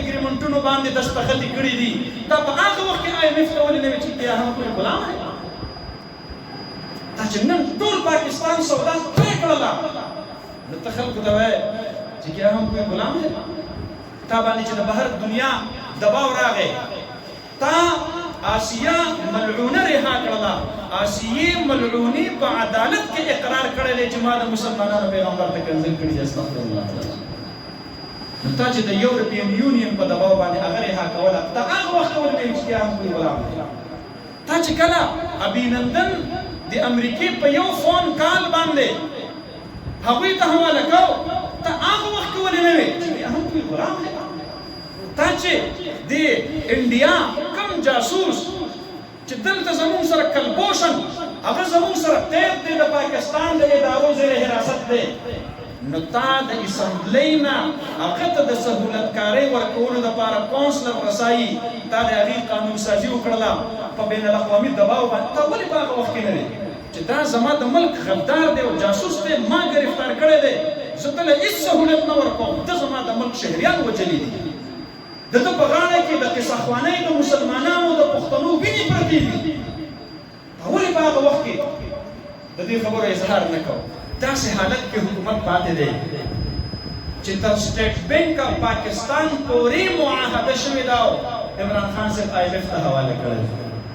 اګریمنټونو باندې دستخط کړي دي دا په هغه وخت کې IMF ته ولې نه وي چې بیا هم کوم غلام دی دا چې نن ټول پاکستان سودا پرې کړله نو ته خلکو ته وایې چې بیا هم کوم غلام دی تا باندې چې د بهر دنیا دباو راغی تا آسیه ملعونه رها کړله آسیه ملعونی په عدالت کې اقرار کړی دی چې ما د مسلمانانو پیغمبر ته کنځل کړي دي استغفر الله نو تا چې د یورپین یونین په دباو باندې هغه رها کوله ته هغه وخت ولې چې بیا هم کوم غلام دی تا چې کله ابینندن د امریکې په یو فون کال باندې هغوی ته حواله کو ته هغه وخت ولې نه وې چې بیا هم کوم غلام دی تا چې د انډیا کم جاسوس چې دلته زموږ سره کلبوشن هغه زموږ سره قید دی د پاکستان د ادارو زیر حراست دی نو تا د اسمبلی نه هغه ته د سهولتکارۍ ورکولو دپاره کونسلر رسایي تا د هغې قانون سازي وکړله په بین الاقوامي دباو باندې تا ولې په هغه وخت کې نه دی چې دا زما د ملک غدار دی او جاسوس دی ما ګرفتار کړی دی زه ته له هېڅ سهولت نه ورکوم ته زما د ملک شهریان وجلي دي د ده په غاړه کې د قصهخوانۍ د مسلمانانو د پښتنو وینې پرتې دي ولې په هغه وخت کې د دې خبرو اظهار نه کوو داسې حالت کې حکومت پاتې دی چې تر سټیټ بینک آف پاکستان پورې معاهده شوې ده او عمران خان صاحب IMF ته حواله کړی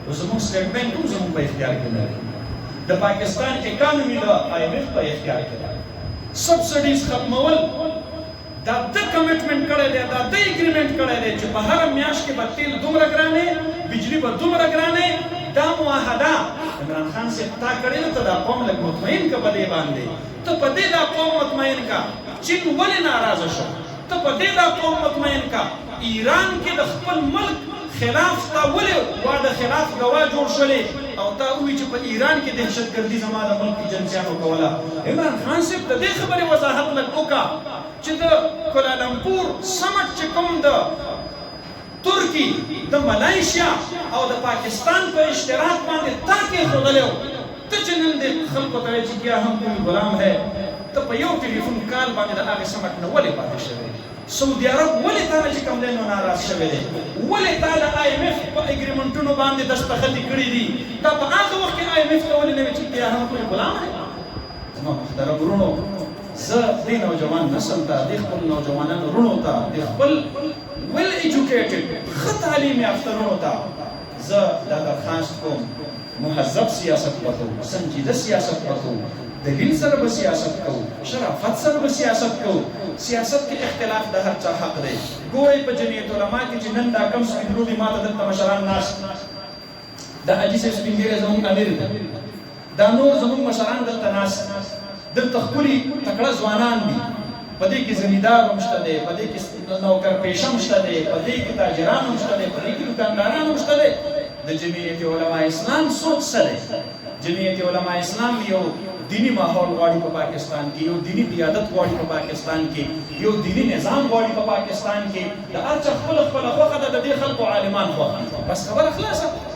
نو زموږ سټیټ بینک هم زموږ په اختیار کې نه دی د پاکستان اکانومي د IMF په اختیار کې ده سبسډیز ختمول دا د کمټمنټ کړی دی دا د اګریمنټ کړی دی چې په هره میاشت کې به تیل دومره ګرانې بجلي به دومره ګرانې دا معاهده عمران خان صاحب تا کړې ده ته دا قوم لږ مطمئن که په دې باندې ته په دې دا قوم مطمئن کا چین ولې ناراضه شو ته په دې دا قوم مطمئن کا ایران کې د خپل ملک خلاف تا ولې واده خلاف ګواه جوړ شولې او تا ووایي چې په ایران کې دهشتګردي زما د ملک ایجنسیانو کوله عمران خان صاحب د دې خبرې وضاحت لږ وکړه چې د کولالمپور سمټ چې کوم د ترکی د ملایشیا او د پاکستان په اشتراک باندې تا کېښودلی و ته چې نن د خلکو ته وایې چې کیا هم کوئی غلام ہے ته په یو ټلیفون کال باندې د هغې سمټ نه ولې پاتې شوی سعودي عرب ولې تا نه چې کوم دی نو ناراض شوی دی ولې تا د IMF په اګریمنټونو باندې دستخط کړي دي دا په هغه وخت کې IMF ته ولې نه وي چې بیا هم کوئی غلام دی زما محترم وروڼو زه دې نوجوان نسل ته دې خپل نوجوانانو وروڼو ته دې خپل ویل ایجوکیټډ ښه تعلیم یافته وروڼو ته زه دا درخواست کوم مهذب سیاست وکړو سنجیده سیاست وکړو دلیل سره به سیاست کوو شرافت سره به سیاست کوو سیاست کې اختلاف د هر چا حق دی ګورئ په جمعیت علما کې چې نن دا کم سپین ږیرو دي ما ته دلته مشران ناست دا حاجي صاحب سپین ږیری زموږ امیر دی دا نور زموږ مشران دلته ناست دلته ښکلي تکړه ځوانان دي په دې کې زمیندار هم شته دی په دې کې نوکر پیشه هم شته دی په دې کې تاجران هم شته دی په دې کې دوکانداران هم شته دی د جمعیت علما اسلام سوچ څه دی جمعیت علما اسلام یو دینی ماحول غواړي په پاکستان کې یو دینی قیادت غواړي په پاکستان کې یو دینی نظام غواړي په پاکستان کې د هر چا خپله خوښه ده د دې خلکو عالمان خوښه بس خبره خلاصه